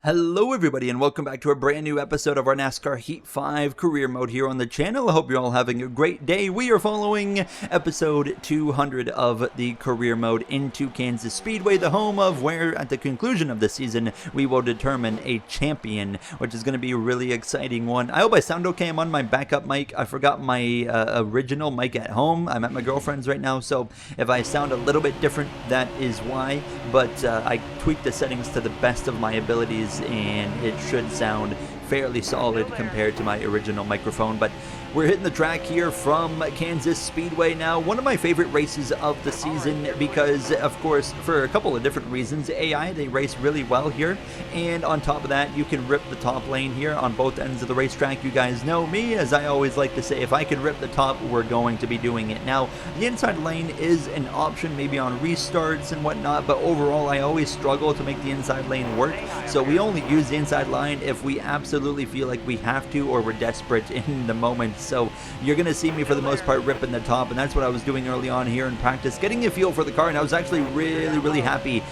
Hello everybody and welcome back to a brand new episode of our NASCAR Heat 5 career mode here on the channel. I hope you're all having a great day. We are following episode 200 of the career mode into Kansas Speedway, the home of where at the conclusion of the season we will determine a champion, which is going to be a really exciting one. I hope I sound okay. I'm on my backup mic. I forgot my original mic at home. I'm at my girlfriend's right now, so if I sound a little bit different, that is why, but I tweaked the settings to the best of my abilities and it should sound fairly solid compared to my original microphone. But we're hitting the track here from Kansas Speedway now. One of my favorite races of the season because, of course, for a couple of different reasons. They race really well here, and on top of that, you can rip the top lane here on both ends of the racetrack. You guys know me, as I always like to say, if I can rip the top, we're going to be doing it. Now, the inside lane is an option maybe on restarts and whatnot, but overall, I always struggle to make the inside lane work, so we only use the inside line if we absolutely feel like we have to or we're desperate in the moment. So you're going to see me for the most part ripping the top, and that's what I was doing early on here in practice, getting a feel for the car, and I was actually really happy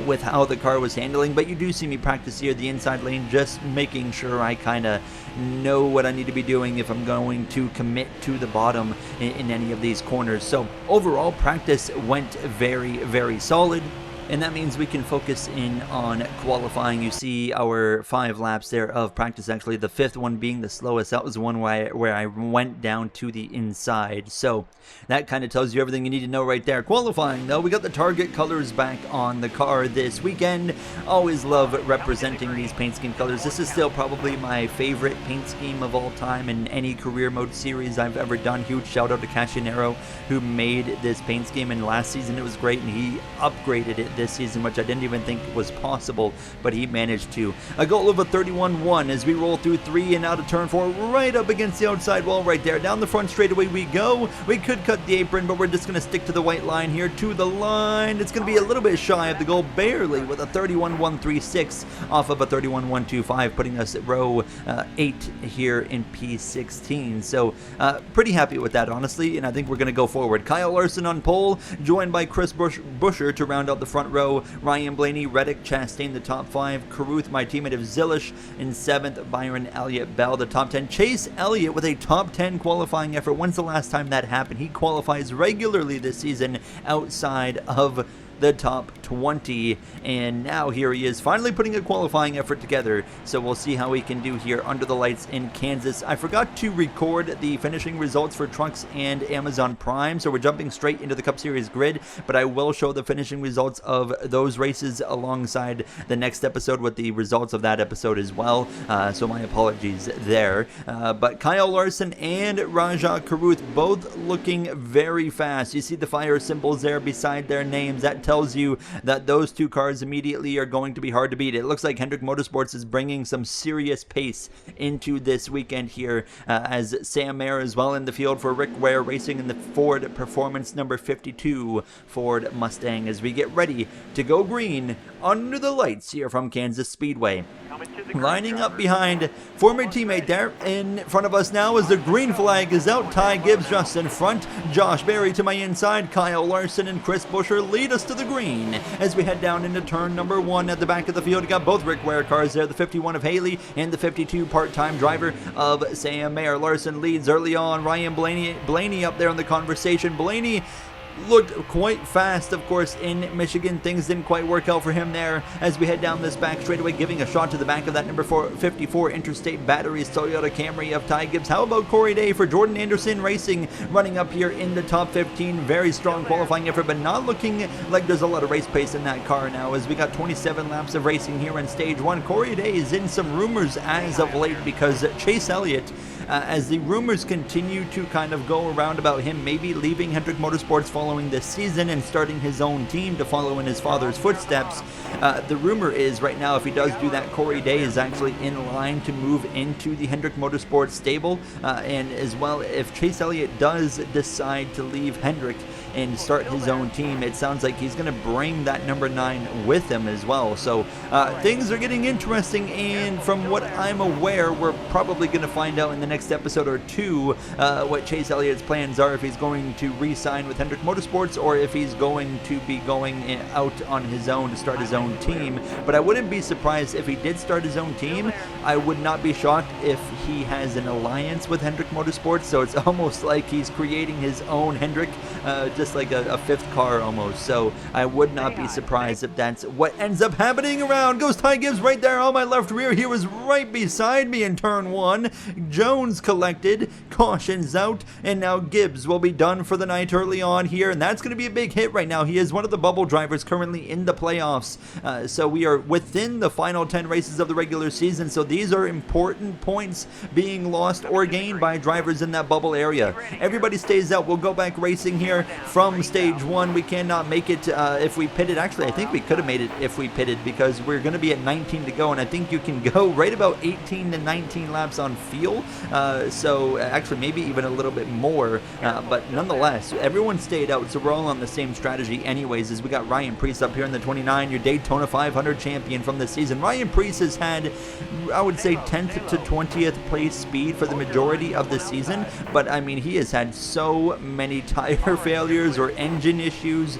with how the car was handling. But you do see me practice here the inside lane, just making sure I kind of know what I need to be doing if I'm going to commit to the bottom in any of these corners. So overall, practice went very solid. And that means we can focus in on qualifying. You see our 5 laps there of practice, actually the 5th one being the slowest. That was the one where I went down to the inside. So that kind of tells you everything you need to know right there. Qualifying though, we got the Target colors back on the car this weekend. Always love representing these paint scheme colors. This is still probably my favorite paint scheme of all time in any career mode series I've ever done. Huge shout out to Cachinero who made this paint scheme, and last season it was great and he upgraded it this season, which I didn't even think was possible, but he managed to. A goal of a 31-1 as we roll through 3 and out of turn 4, right up against the outside wall right there. Down the front straightaway we go. We could cut the apron, but we're just going to stick to the white line here, to the line. It's going to be a little bit shy of the goal, barely, with a 31-136 off of a 31-125, putting us at row 8 here in P16. So pretty happy with that, honestly, and I think we're going to go forward. Kyle Larson on pole, joined by Chris Busher to round out the front row. Ryan Blaney, Reddick, Chastain the top 5, Caruth, my teammate of Zilish in 7th, Byron Elliott Bell the top 10. Chase Elliott with a top 10 qualifying effort. When's the last time that happened? He qualifies regularly this season outside of the top 20, and now here he is finally putting a qualifying effort together, so we'll see how he can do here under the lights in Kansas. I forgot to record the finishing results for Trucks and Amazon Prime, so we're jumping straight into the Cup Series grid, but I will show the finishing results of those races alongside the next episode with the results of that episode as well, so my apologies there. But Kyle Larson and Rajah Caruth both looking very fast. You see the fire symbols there beside their names. That tells you that those two cars immediately are going to be hard to beat. It looks like Hendrick Motorsports is bringing some serious pace into this weekend here, as Sam Mayer is well in the field for Rick Ware racing in the Ford Performance number 52 Ford Mustang, as we get ready to go green under the lights here from Kansas Speedway. Lining up behind former teammate there in front of us now as the green flag is out. Ty Gibbs just in front, Josh Berry to my inside, Kyle Larson and Chris Busher lead us to the green as we head down into turn number 1 at the back of the field. You got both Rick Ware cars there, the 51 of Haley and the 52 part-time driver of Sam Mayer. Larson leads early on. Ryan Blaney up there in the conversation. Blaney looked quite fast, of course, in Michigan. Things didn't quite work out for him there as we head down this back straightaway, giving a shot to the back of that number 54 Interstate Batteries Toyota Camry of Ty Gibbs. How about Corey Day for Jordan Anderson Racing, running up here in the top 15. Very strong qualifying effort, but not looking like there's a lot of race pace in that car now, as we got 27 laps of racing here in stage 1. Corey Day is in some rumors as of late because Chase Elliott, as the rumors continue to kind of go around about him maybe leaving Hendrick Motorsports following this season and starting his own team to follow in his father's footsteps. The rumor is right now, if he does do that, Corey Day is actually in line to move into the Hendrick Motorsports stable, and as well, if Chase Elliott does decide to leave Hendrick and start his own team, it sounds like he's going to bring that number 9 with him as well. So things are getting interesting, and from what I'm aware, we're probably going to find out in the next episode or two what Chase Elliott's plans are, if he's going to re-sign with Hendrick Motorsports or if he's going to be going out on his own to start his own team. But I wouldn't be surprised if he did start his own team. I would not be shocked if he has an alliance with Hendrick Motorsports, so it's almost like he's creating his own Hendrick, just like a fifth car almost. So I would not be surprised if that's what ends up happening. Around goes Ty Gibbs right there on my left rear. He was right beside me in turn 1. Jones collected, cautions out, and now Gibbs will be done for the night early on here, and that's going to be a big hit right now. He is one of the bubble drivers currently in the playoffs, so we are within the final 10 races of the regular season, so these are important points being lost or gained by drivers in that bubble area. Everybody stays out. We'll go back racing here from stage 1. We cannot make it if we pitted. Actually, I think we could have made it if we pitted, because we're going to be at 19 to go, and I think you can go right about 18 to 19 laps on fuel, so actually maybe even a little bit more, but nonetheless, everyone stayed out, so we're all on the same strategy anyways. As we got Ryan Preece up here in the 29, your Daytona 500 champion from the season. Ryan Preece has had, I would say, 10th to 20th place speed for the majority of the season, but I mean, he has had so many tire failures or engine issues.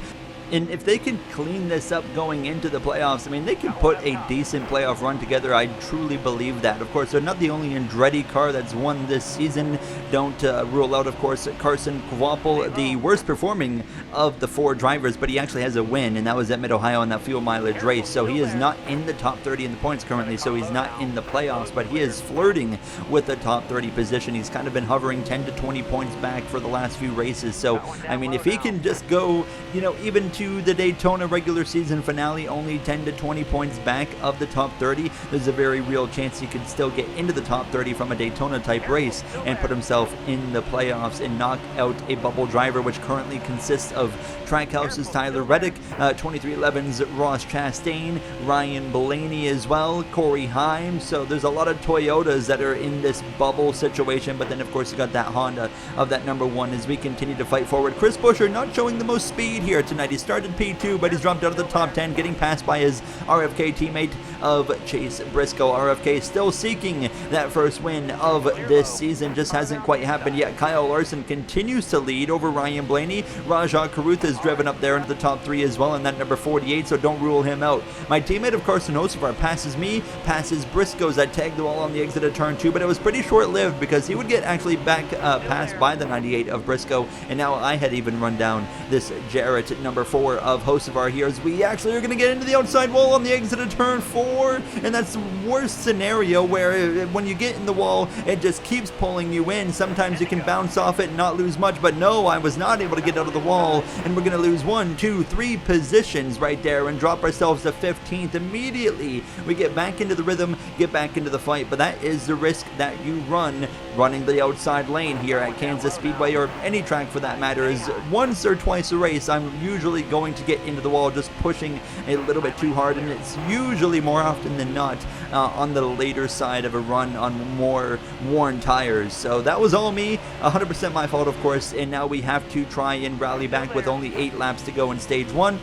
And if they can clean this up going into the playoffs, I mean, they can put a decent playoff run together. I truly believe that. Of course, they're not the only Andretti car that's won this season. Don't rule out, of course, Carson Kvapil, the worst performing of the 4 drivers, but he actually has a win, and that was at Mid-Ohio in that fuel mileage race. So he is not in the top 30 in the points currently, so he's not in the playoffs, but he is flirting with the top 30 position. He's kind of been hovering 10 to 20 points back for the last few races. So, I mean, if he can just go, you know, even to the Daytona regular season finale, only 10 to 20 points back of the top 30, there's a very real chance he could still get into the top 30 from a Daytona type race and put himself in the playoffs and knock out a bubble driver, which currently consists of Trackhouse's Tyler Reddick, 2311's Ross Chastain, Ryan Blaney as well, Corey Haim. So there's a lot of Toyotas that are in this bubble situation, but then of course you got that Honda of that number 1 as we continue to fight forward. Chris Buescher not showing the most speed here tonight. He started P2, but he's dropped out of the top 10, getting passed by his RFK teammate of Chase Briscoe. RFK still seeking that first win of this season, just hasn't quite happened yet. Kyle Larson continues to lead over Ryan Blaney. Rajah Caruth is driven up there into the top 3 as well in that number 48, so don't rule him out. My teammate of Carson Hocevar passes me, passes Briscoe's. I tagged the wall on the exit of turn 2, but it was pretty short-lived because he would get actually back passed by the 98 of Briscoe, and now I had even run down this Jarrett at number 4 of Hocevar here, as we actually are going to get into the outside wall on the exit of turn 4, and that's the worst scenario where when you get in the wall, it just keeps pulling you in. Sometimes you can bounce off it and not lose much, but no, I was not able to get out of the wall, and we're going to lose 1, 2, 3 positions right there and drop ourselves to 15th immediately. We get back into the rhythm, get back into the fight, but that is the risk that you run running the outside lane here at Kansas Speedway, or any track for that matter, is once or twice a race I'm usually going to get into the wall just pushing a little bit too hard, and it's usually more often than not on the later side of a run on more worn tires. So that was all me, 100% my fault of course, and now we have to try and rally back with only 8 laps to go in stage 1.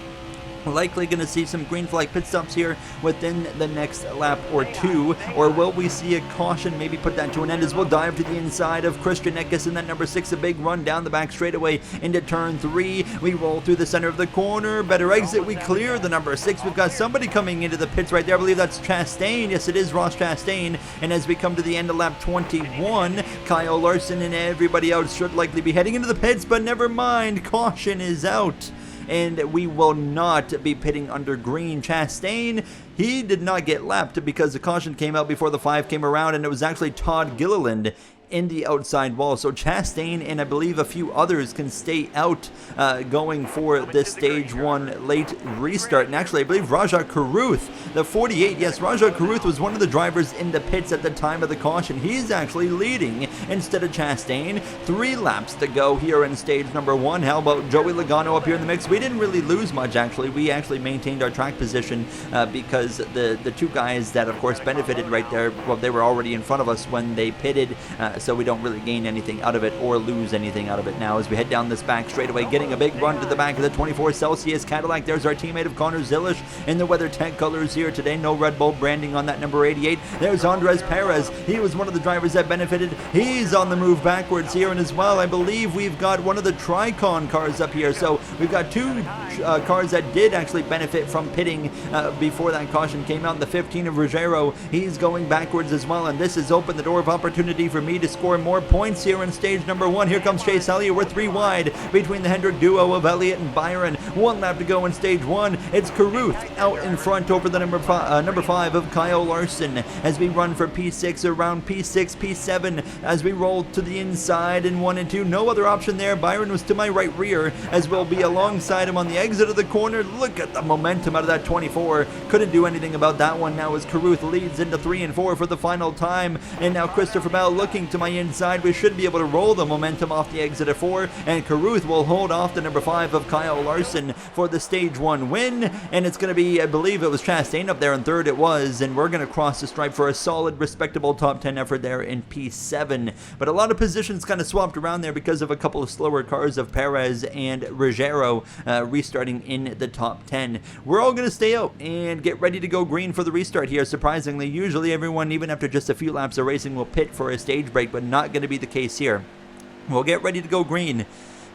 Likely going to see some green flag pit stops here within the next lap or 2, or will we see a caution maybe put that to an end as we'll dive to the inside of Christian Eckes in that number 6, a big run down the back straightaway into turn 3. We roll through the center of the corner, better exit, we clear the number 6. We've got somebody coming into the pits right there. I believe that's Chastain. Yes, it is Ross Chastain. And as we come to the end of lap 21, Kyle Larson and everybody else should likely be heading into the pits, but never mind, caution is out, and we will not be pitting under green. Chastain, he did not get lapped because the caution came out before the 5 came around, and it was actually Todd Gilliland in the outside wall. So Chastain and I believe a few others can stay out going for this stage 1 late restart. And actually I believe Rajah Caruth, the 48, yes, Rajah Caruth was one of the drivers in the pits at the time of the caution. He's actually leading instead of Chastain. 3 laps to go here in stage number 1. How about Joey Logano up here in the mix? We didn't really lose much actually. We actually maintained our track position because the 2 guys that of course benefited right there, well, they were already in front of us when they pitted. so we don't really gain anything out of it or lose anything out of it now as we head down this back straightaway, getting a big run to the back of the 24 Celsius Cadillac. There's our teammate of Connor Zilish in the WeatherTech colors here today. No Red Bull branding on that number 88. There's Andres Perez. He was one of the drivers that benefited. He's on the move backwards here, and as well, I believe we've got one of the Tricon cars up here. So we've got two cars that did actually benefit from pitting before that caution came out. The 15 of Ruggiero, he's going backwards as well, and this has opened the door of opportunity for me to score more points here in stage number 1. Here comes Chase Elliott. We're 3 wide between the Hendrick duo of Elliott and Byron. 1 lap to go in stage 1. It's Caruth out in front over the number 5 of Kyle Larson as we run for P6 around P6, P7 as we roll to the inside in 1 and 2. No other option there. Byron was to my right rear as we'll be alongside him on the exit of the corner. Look at the momentum out of that 24. Couldn't do anything about that one now as Caruth leads into 3 and 4 for the final time. And now Christopher Bell looking to my inside. We should be able to roll the momentum off the exit of 4, and Caruth will hold off the number 5 of Kyle Larson for the stage 1 win. And it's going to be, I believe it was Chastain up there in 3rd. It was, and we're going to cross the stripe for a solid, respectable top 10 effort there in P7. But a lot of positions kind of swapped around there because of a couple of slower cars of Perez and Ruggiero restarting in the top 10. We're all going to stay out and get ready to go green for the restart here. Surprisingly, usually everyone, even after just a few laps of racing, will pit for a stage break, but not going to be the case here. We'll get ready to go green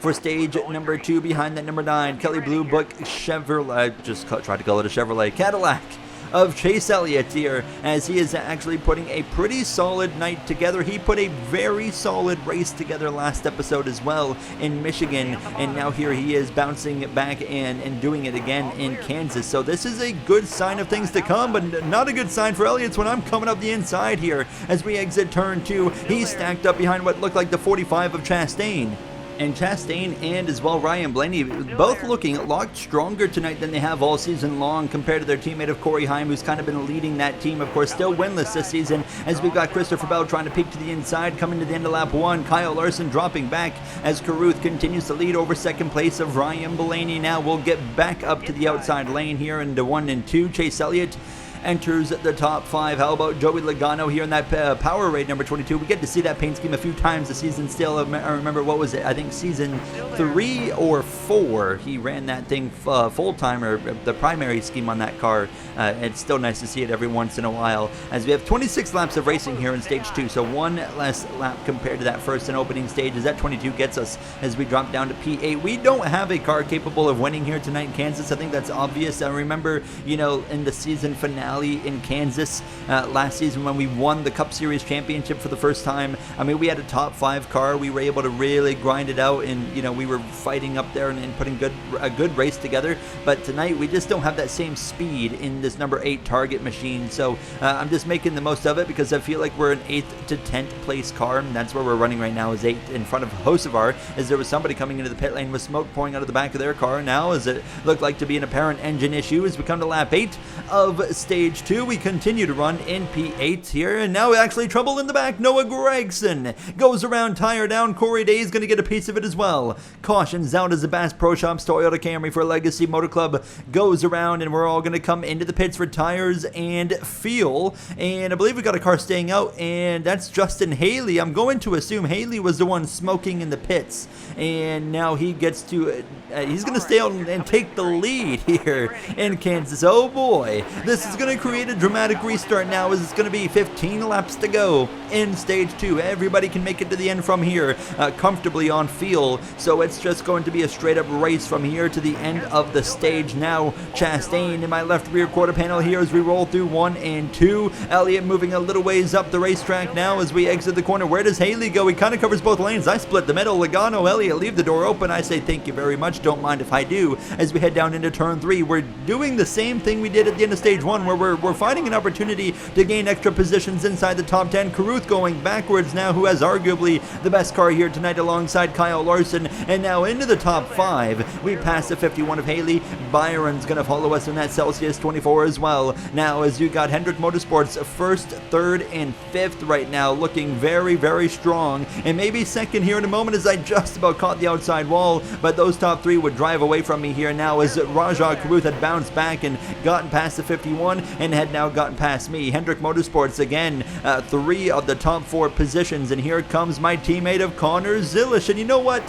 for stage number 2 behind that number 9 Kelly Blue Book Chevrolet. Just tried to call it a Chevrolet Cadillac of Chase Elliott here, as he is actually putting a pretty solid night together. He put a very solid race together last episode as well in Michigan, and now here he is bouncing back and doing it again in Kansas. So this is a good sign of things to come, but not a good sign for Elliott's when I'm coming up the inside here as we exit turn 2. He's stacked up behind what looked like the 45 of Chastain. And Chastain and as well Ryan Blaney both looking a lot stronger tonight than they have all season long compared to their teammate of Corey Heim, who's kind of been leading that team. Of course, still winless this season as we've got Christopher Bell trying to peek to the inside, coming to the end of lap 1. Kyle Larson dropping back as Caruth continues to lead over second place of Ryan Blaney. Now we'll get back up to the outside lane here into 1 and 2. Chase Elliott enters the top 5. How about Joey Logano here in that Power Raid number 22? We get to see that paint scheme a few times this season still. I remember, what was it? I think season 3 or 4 he ran that thing full-time, or the primary scheme on that car. It's still nice to see it every once in a while as we have 26 laps of racing here in stage 2, so 1 less lap compared to that first and opening stage as that 22 gets us as we drop down to P8. We don't have a car capable of winning here tonight in Kansas. I think that's obvious. I remember, in the season finale in Kansas last season when we won the Cup Series championship for the first time. I mean, we had a top 5 car. We were able to really grind it out, and we were fighting up there and putting a good race together. But tonight we just don't have that same speed in this number 8 Target machine. So I'm just making the most of it because I feel like we're an 8th to 10th place car, and that's where we're running right now, is 8th in front of Hocevar, as there was somebody coming into the pit lane with smoke pouring out of the back of their car now, as it looked like to be an apparent engine issue. As we come to lap 8 of stage 2, we continue to run in P8 here, and now actually trouble in the back. Noah Gregson goes around, tire down. Corey Day is going to get a piece of it as well. Cautions out as the Bass Pro Shops Toyota Camry for Legacy Motor Club goes around, and we're all going to come into the pits for tires and fuel. And I believe we got a car staying out, and that's Justin Haley. I'm going to assume Haley was the one smoking in the pits, and now he gets to he's going to stay out and take the lead here in Kansas. Oh boy, this is going to create a dramatic restart now, as it's going to be 15 laps to go in stage 2. Everybody can make it to the end from here comfortably on fuel, so it's just going to be a straight up race from here to the end of the stage. Now Chastain in my left rear quarter panel here as we roll through 1 and 2. Elliott moving a little ways up the racetrack now as we exit the corner. Where does Haley go? He kind of covers both lanes. I split the middle. Logano, Elliott leave the door open. I say thank you very much, don't mind if I do, as we head down into turn 3. We're doing the same thing we did at the end of stage 1, where we're finding an opportunity to gain extra positions inside the top 10. Caruth going backwards now, who has arguably the best car here tonight alongside Kyle Larson, and now into the top 5. 5. We pass the 51 of Haley. Byron's going to follow us in that Celsius 24 as well. Now, as you got Hendrick Motorsports 1st, 3rd, and 5th right now, looking very, very strong. And maybe 2nd here in a moment as I just about caught the outside wall, but those top 3 would drive away from me here now as Rajah Caruth had bounced back and gotten past the 51 and had now gotten past me. Hendrick Motorsports again, 3 of the top 4 positions, and here comes my teammate of Connor Zilish. And you know what?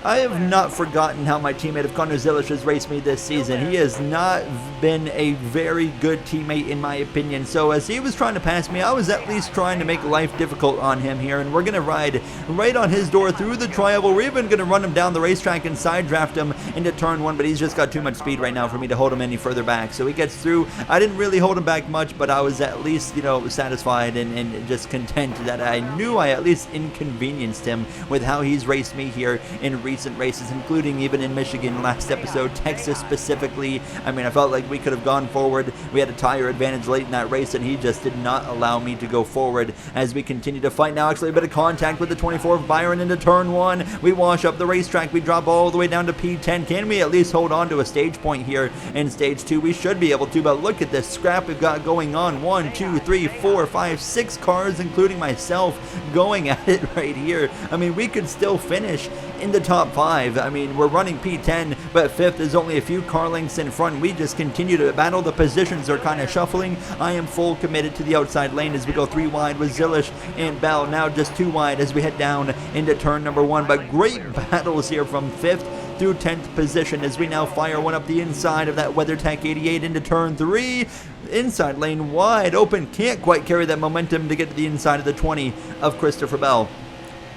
I have not forgotten how my teammate of Connor Zilish has raced me this season. He has not been a very good teammate in my opinion. So as he was trying to pass me, I was at least trying to make life difficult on him here. And we're going to ride right on his door through the tri-oval. We're even going to run him down the racetrack and side draft him into turn 1. But he's just got too much speed right now for me to hold him any further back. So he gets through. I didn't really hold him back much, but I was at least, satisfied and just content that I knew I at least inconvenienced him with how he's raced me here in recent races, including even in Michigan last episode, Texas specifically. I mean, I felt like we could have gone forward. We had a tire advantage late in that race, and he just did not allow me to go forward as we continue to fight. Now, actually, a bit of contact with the 24 of Byron into turn 1. We wash up the racetrack. We drop all the way down to P10. Can we at least hold on to a stage point here in stage 2? We should be able to, but look at this scrap we've got going on. 1, 2, 3, 4, 5, 6 cars, including myself, going at it right here. I mean, we could still finish in the top 5. I mean, we're running P10, but 5th is only a few car lengths in front. We just continue to battle. The positions are kind of shuffling. I am full committed to the outside lane as we go 3 wide with Zilish and Bell. Now just 2 wide as we head down into turn number 1. But great battles here from 5th through 10th position as we now fire one up the inside of that WeatherTech 88 into turn 3. Inside lane wide open. Can't quite carry that momentum to get to the inside of the 20 of Christopher Bell.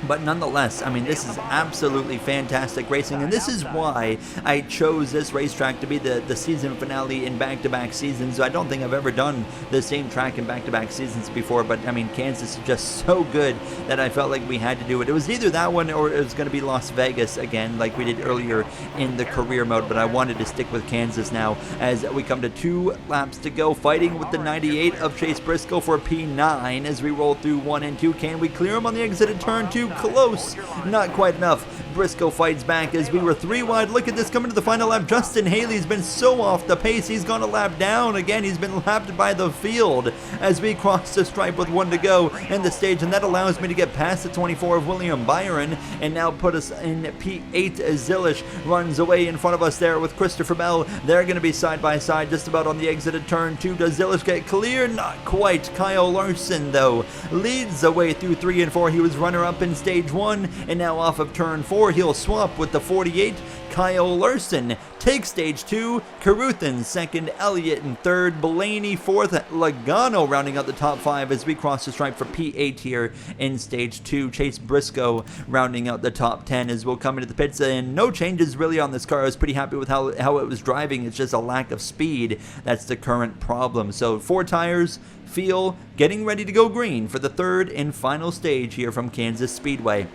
But nonetheless, I mean, this is absolutely fantastic racing, and this is why I chose this racetrack to be the season finale in back-to-back seasons. I don't think I've ever done the same track in back-to-back seasons before, but I mean, Kansas is just so good that I felt like we had to do it. It was either that one or it was going to be Las Vegas again, like we did earlier in the career mode, but I wanted to stick with Kansas now as we come to 2 laps to go, fighting with the 98 of Chase Briscoe for P9 as we roll through 1 and 2. Can we clear him on the exit at turn 2? Close, not quite enough. Briscoe fights back as we were 3 wide. Look at this coming to the final lap. Justin Haley's been so off the pace. He's gone a lap down again. He's been lapped by the field as we cross the stripe with 1 to go in the stage, and that allows me to get past the 24 of William Byron and now put us in P8 as Zilish runs away in front of us there with Christopher Bell. They're going to be side by side just about on the exit of turn 2. Does Zilish get clear? Not quite. Kyle Larson, though, leads the way through 3 and 4. He was runner-up in stage 1, and now off of turn 4, he'll swap with the 48. Kyle Larson takes stage 2, Caruth in 2nd, Elliott in 3rd, Blaney 4th, Logano rounding out the top 5 as we cross the stripe for P8 here in stage 2. Chase Briscoe rounding out the top 10 as we'll come into the pits, and no changes really on this car. I was pretty happy with how it was driving. It's just a lack of speed that's the current problem. So 4 tires, feel getting ready to go green for the 3rd and final stage here from Kansas Speedway.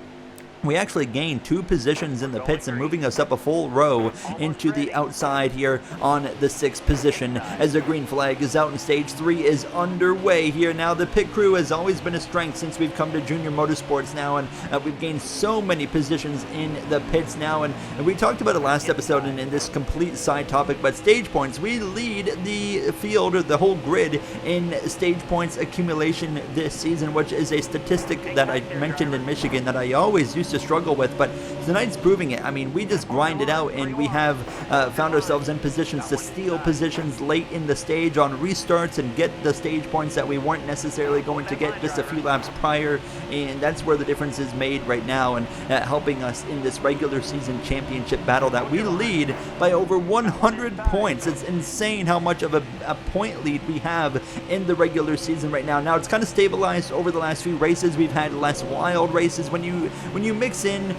We actually gained 2 positions in the pits and moving us up a full row into the outside here on the 6th position as the green flag is out and stage 3 is underway here. Now the pit crew has always been a strength since we've come to Junior Motorsports now, and we've gained so many positions in the pits now, and we talked about it last episode in this complete side topic, but stage points, we lead the field or the whole grid in stage points accumulation this season, which is a statistic that I mentioned in Michigan that I always used to struggle with, but tonight's proving it. I mean, we just grind it out, and we have found ourselves in positions to steal positions late in the stage on restarts and get the stage points that we weren't necessarily going to get just a few laps prior, and that's where the difference is made right now, and helping us in this regular season championship battle that we lead by over 100 points. It's insane how much of a point lead we have in the regular season right now. Now it's kind of stabilized over the last few races. We've had less wild races. When you mix in,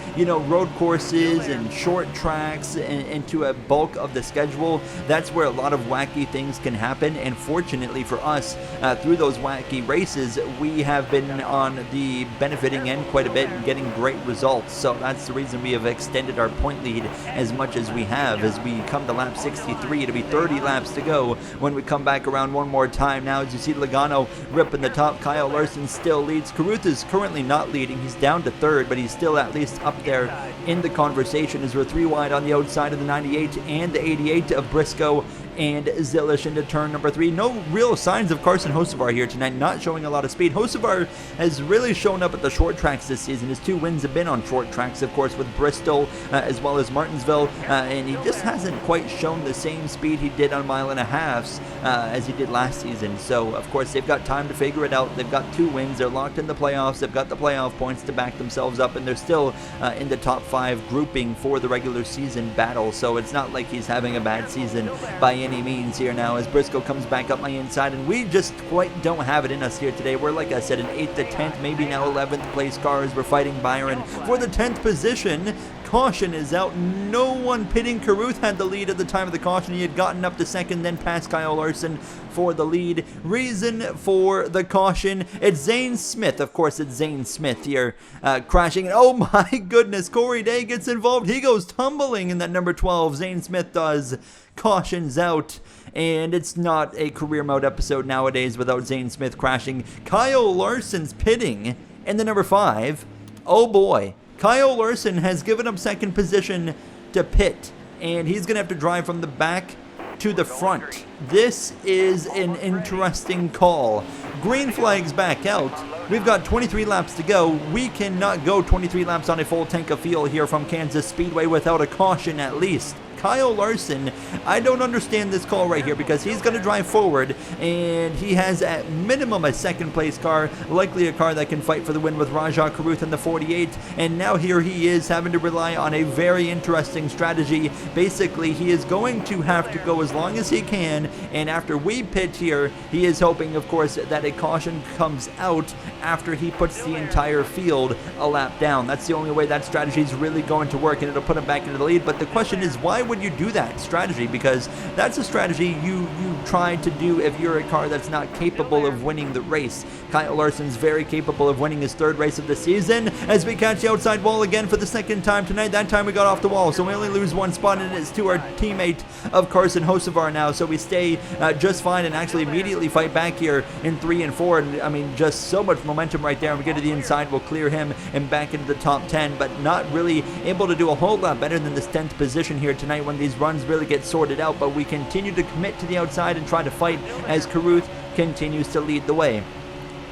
road courses and short tracks into a bulk of the schedule, that's where a lot of wacky things can happen. And fortunately for us, through those wacky races, we have been on the benefiting end quite a bit and getting great results. So that's the reason we have extended our point lead as much as we have as we come to lap 63. It'll be 30 laps to go when we come back around one more time. Now, as you see Logano ripping the top, Kyle Larson still leads. Caruth is currently not leading. He's down to 3rd, but he's still at least up there in the conversation, as we're 3 wide on the outside of the 98 and the 88 of Briscoe and Zilish into turn number 3. No real signs of Carson Hocevar here tonight, not showing a lot of speed. Hocevar has really shown up at the short tracks this season. His 2 wins have been on short tracks, of course, with Bristol as well as Martinsville, and he just hasn't quite shown the same speed he did on 1.5 miles as he did last season. So, of course, they've got time to figure it out. They've got 2 wins. They're locked in the playoffs. They've got the playoff points to back themselves up, and they're still in the top 5 grouping for the regular season battle. So it's not like he's having a bad season by any means here now, as Briscoe comes back up my inside, and we just quite don't have it in us here today. We're, like I said, an 8th to 10th, maybe now 11th place car as we're fighting Byron for the 10th position. Caution is out. No one pitting. Carruth had the lead at the time of the caution. He had gotten up to second, then past Kyle Larson for the lead. Reason for the caution: it's Zane Smith. Of course, it's Zane Smith here crashing. Oh my goodness, Corey Day gets involved. He goes tumbling in that number 12. Zane Smith does. Caution's out, and it's not a career mode episode nowadays without Zane Smith crashing. Kyle Larson's pitting in the number 5. Oh boy. Kyle Larson has given up second position to pit, and he's going to have to drive from the back to the front. This is an interesting call. Green flag's back out. We've got 23 laps to go. We cannot go 23 laps on a full tank of fuel here from Kansas Speedway without a caution at least. Kyle Larson, I don't understand this call right here, because he's going to drive forward, and he has at minimum a second place car, likely a car that can fight for the win with Rajah Carruth in the 48, and now here he is having to rely on a very interesting strategy. Basically, he is going to have to go as long as he can, and after we pit here, he is hoping, of course, that a caution comes out after he puts the entire field a lap down. That's the only way that strategy is really going to work, and it'll put him back into the lead. But the question is, why would you do that strategy? Because that's a strategy you try to do if you're a car that's not capable of winning the race. Kyle Larson's very capable of winning his 3rd race of the season, as we catch the outside wall again for the 2nd time tonight. That time we got off the wall, so we only lose 1 spot, and it's to our teammate of Carson Hocevar now. So we stay just fine and actually immediately fight back here in 3 and 4. And I mean, just so much momentum right there. And we get to the inside, we'll clear him and back into the top 10, but not really able to do a whole lot better than this 10th position here tonight when these runs really get sorted out. But we continue to commit to the outside and try to fight as Carruth continues to lead the way.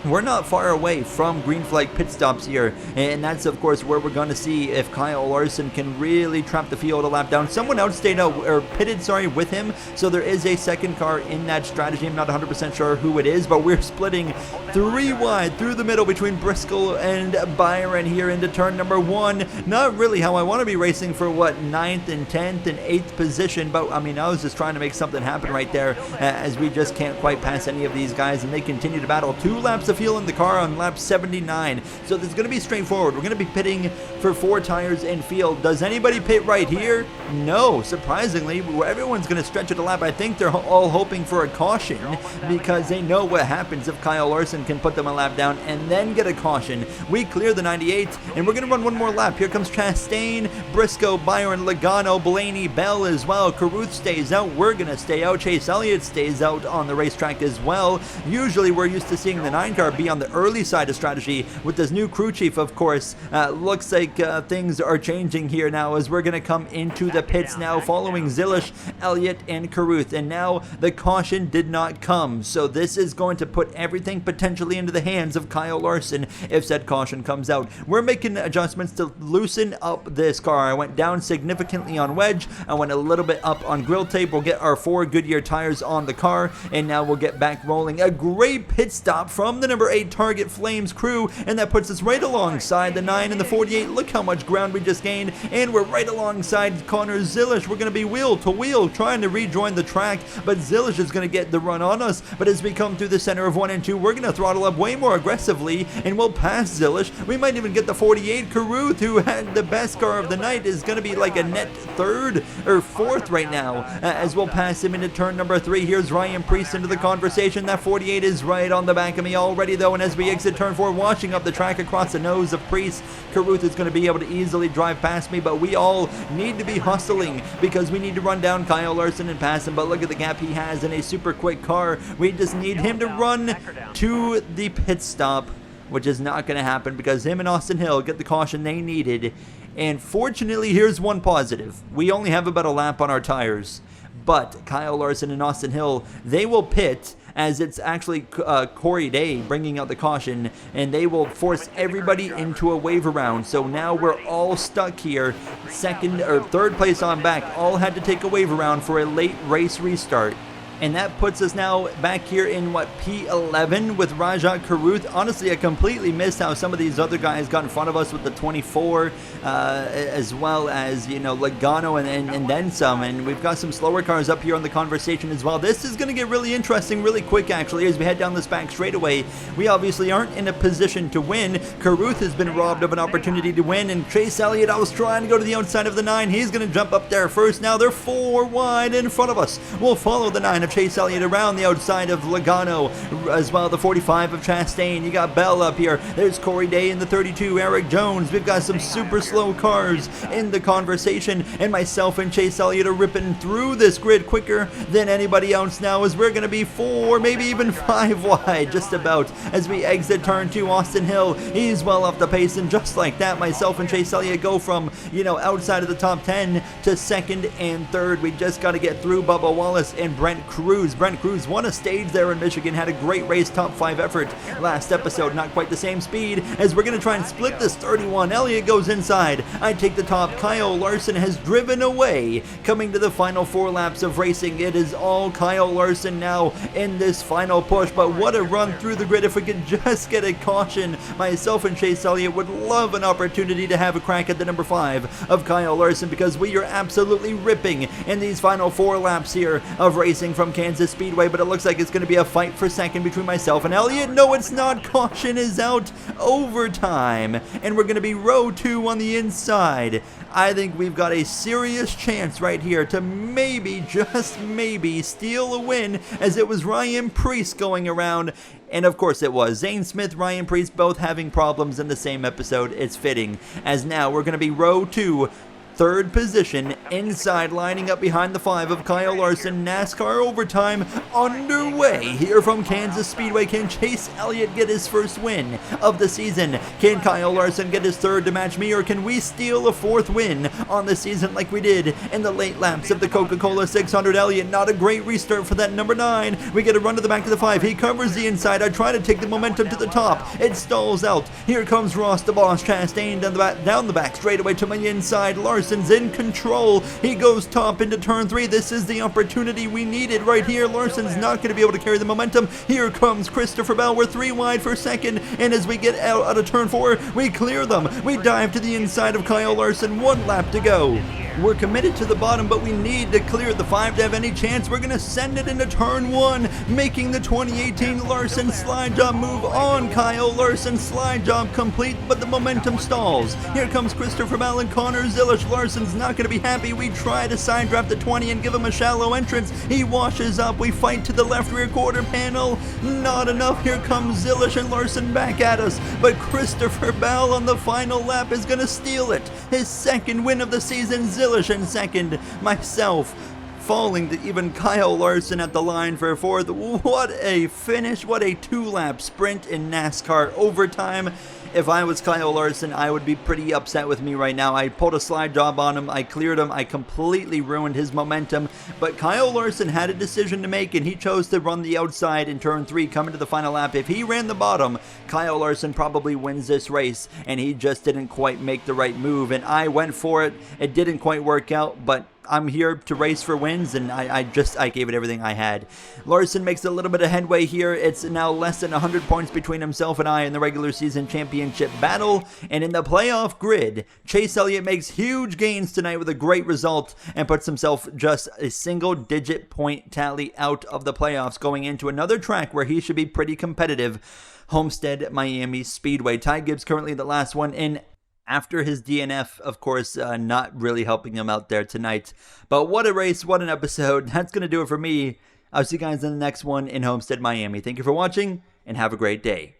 We're not far away from green flag pit stops here, and that's of course where we're going to see if Kyle Larson can really trap the field a lap down. Someone else stayed out, or pitted, with him, so there is a second car in that strategy. I'm not 100% sure who it is, but we're splitting 3 wide through the middle between Briscoe and Byron here into turn number 1. Not really how I want to be racing for 9th and 10th and 8th position, but I mean, I was just trying to make something happen right there, as we just can't quite pass any of these guys, and they continue to battle. 2 laps of fuel in the car on lap 79, so this is going to be straightforward. We're going to be pitting for 4 tires in field. Does anybody pit right here? No, surprisingly. Everyone's going to stretch it a lap. I think they're all hoping for a caution, because they know what happens if Kyle Larson can put them a lap down and then get a caution. We clear the 98, and we're going to run 1 more lap. Here comes Chastain, Briscoe, Byron, Logano, Blaney, Bell as well. Carruth stays out. We're going to stay out. Chase Elliott stays out on the racetrack as well. Usually we're used to seeing the 9 car be on the early side of strategy. With this new crew chief, of course, looks like things are changing here now, as we're going to come into the pits now following Zilish, Elliott, and Carruth. And now the caution did not come, so this is going to put everything potentially into the hands of Kyle Larson if said caution comes out. We're making adjustments to loosen up this car. I went down significantly on wedge. I went a little bit up on grill tape. We'll get our 4 Goodyear tires on the car, and now we'll get back rolling. A great pit stop from the number 8 Target Flames crew, and that puts us right alongside the 9 and the 48. Look how much ground we just gained, and we're right alongside Connor Zilish. We're going to be wheel to wheel trying to rejoin the track, but Zilish is going to get the run on us. But as we come through the center of 1 and 2, we're going to throttle up way more aggressively, and we'll pass Zilish. We might even get the 48. Carruth, who had the best car of the night, is going to be like a net 3rd or 4th right now, as we'll pass him into turn number 3. Here's Ryan Priest into the conversation. That 48 is right on the back of me already though, and as we exit turn 4, washing up the track across the nose of Priest, Carruth is going to be able to easily drive past me, but we all need to be hustling because we need to run down Kyle Larson and pass him. But look at the gap he has in a super quick car. We just need him to run to the pit stop, which is not going to happen because him and Austin Hill get the caution they needed, And fortunately, here's one positive. We only have about a lap on our tires. But Kyle Larson and Austin Hill, they will pit as it's actually Corey Day bringing out the caution, and they will force everybody into a waiver round. So now we're all stuck here. Second or third place on back all had to take a waiver round for a late race restart. And that puts us now back here in, P11 with Rajat Karuth. Honestly, I completely missed how some of these other guys got in front of us with the 24, as well as, Logano and then some. And we've got some slower cars up here on the conversation as well. This is going to get really interesting really quick, actually, as we head down this back straightaway. We obviously aren't in a position to win. Karuth has been robbed of an opportunity to win. And Chase Elliott, I was trying to go to the outside of the 9. He's going to jump up there first. Now they're 4 wide in front of us. We'll follow the 9 of Chase Elliott around the outside of Logano, as well the 45 of Chastain. You got Bell up here. There's Corey Day in the 32, Eric Jones. We've got some super slow cars in the conversation, and myself and Chase Elliott are ripping through this grid quicker than anybody else now, as we're going to be 4, maybe even 5 wide, just about, as we exit turn 2. Austin Hill, he's well off the pace, and just like that, myself and Chase Elliott go from, outside of the top 10 to second and third. We just got to get through Bubba Wallace and Brent Cruz. Brent Cruz won a stage there in Michigan, had a great race, top 5 effort last episode. Not quite the same speed, as we're going to try and split this 31. Elliott goes inside. I take the top. Kyle Larson has driven away. Coming to the final 4 laps of racing, it is all Kyle Larson now in this final push. But what a run through the grid. If we could just get a caution, myself and Chase Elliott would love an opportunity to have a crack at the number 5 of Kyle Larson, because we are absolutely ripping in these final 4 laps here of racing from Kansas Speedway. But it looks like it's going to be a fight for second between myself and Elliott. No, it's not. Caution is out. Overtime, and we're going to be row 2 on the inside. I think we've got a serious chance right here to maybe, just maybe, steal a win, as it was Ryan Preece going around. And of course it was. Zane Smith, Ryan Preece, both having problems in the same episode. It's fitting, as now we're going to be row 2, third position, inside, lining up behind the 5 of Kyle Larson. NASCAR overtime underway here from Kansas Speedway. Can Chase Elliott get his first win of the season? Can Kyle Larson get his third to match me, or can we steal a 4th win on the season like we did in the late laps of the Coca-Cola 600? Elliott, not a great restart for that number 9. We get a run to the back of the 5. He covers the inside. I try to take the momentum to the top. It stalls out. Here comes Ross the Boss Chastain down the back straightaway to my inside. Larson's in control. He goes top into turn 3. This is the opportunity we needed right here. Larson's not going to be able to carry the momentum. Here comes Christopher Bell. We're 3 wide for second, and as we get out of turn 4, we clear them. We dive to the inside of Kyle Larson. 1 lap to go. We're committed to the bottom, but we need to clear the 5 to have any chance. We're going to send it into turn 1, making the 2018 Larson slide job move on. Kyle Larson slide job complete, but the momentum stalls. Here comes Christopher Bell and Connor Zilish. Larson's not going to be happy. We try to side draft the 20 and give him a shallow entrance. He washes up. We fight to the left rear quarter panel. Not enough. Here comes Zilish and Larson back at us, but Christopher Bell on the final lap is going to steal it. His 2nd win of the season. Zilish in 2nd. Myself falling to even Kyle Larson at the line for 4th. What a finish. What a 2-lap sprint in NASCAR overtime. If I was Kyle Larson, I would be pretty upset with me right now. I pulled a slide job on him. I cleared him. I completely ruined his momentum. But Kyle Larson had a decision to make, and he chose to run the outside in turn 3, coming to the final lap. If he ran the bottom, Kyle Larson probably wins this race, and he just didn't quite make the right move. And I went for it. It didn't quite work out, but I'm here to race for wins, and I gave it everything I had. Larson makes a little bit of headway here. It's now less than 100 points between himself and I in the regular season championship battle. And in the playoff grid, Chase Elliott makes huge gains tonight with a great result and puts himself just a single-digit point tally out of the playoffs, going into another track where he should be pretty competitive, Homestead Miami Speedway. Ty Gibbs currently the last one in, after his DNF, of course, not really helping him out there tonight. But what a race, what an episode. That's going to do it for me. I'll see you guys in the next one in Homestead, Miami. Thank you for watching, and have a great day.